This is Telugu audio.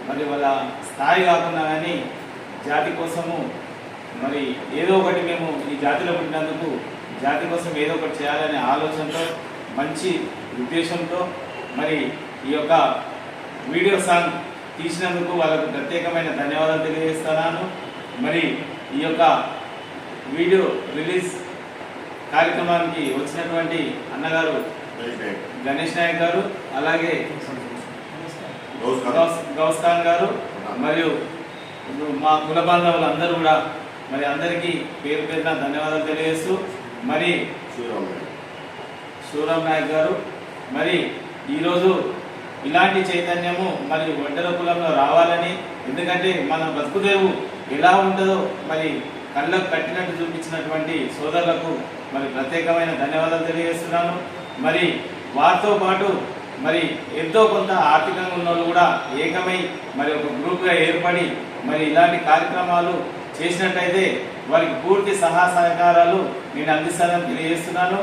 మరి వాళ్ళ స్థాయి కాకుండా కానీ జాతి కోసము మరి ఏదో ఒకటి మేము ఈ జాతిలో పుట్టినందుకు జాతి కోసం ఏదో ఒకటి చేయాలనే ఆలోచనతో మంచి ఉద్దేశంతో మరి ఈ యొక్క వీడియో సాంగ్ తీసినందుకు వాళ్ళకు ప్రత్యేకమైన ధన్యవాదాలు తెలియజేస్తున్నాను. మరి ఈ యొక్క వీడియో రిలీజ్ కార్యక్రమానికి వచ్చినటువంటి అన్నగారు గణేష్ నాయక్ గారు, అలాగే గౌస్ ఖాన్ గారు, మరియు మా కుల బాంధవులు అందరూ కూడా మరి అందరికీ పేరు పేరున ధన్యవాదాలు తెలియజేస్తూ మరి శివరామ్ నాయక్ గారు మరి ఈరోజు ఇలాంటి చైతన్యము మరి ఒంటరి కులంలో రావాలని, ఎందుకంటే మన బతుకుదేవు ఎలా ఉంటుందో మరి కళ్ళకు కట్టినట్టు చూపించినటువంటి సోదరులకు మరి ప్రత్యేకమైన ధన్యవాదాలు తెలియజేస్తున్నాను. మరి వారితో పాటు మరి ఎంతో కొంత ఆర్థికంగా ఉన్న వాళ్ళు కూడా ఏకమై మరి ఒక గ్రూప్గా ఏర్పడి మరి ఇలాంటి కార్యక్రమాలు చేసినట్టయితే వారికి పూర్తి సహాయ సహకారాలు నేను అందిస్తానని తెలియజేస్తున్నాను.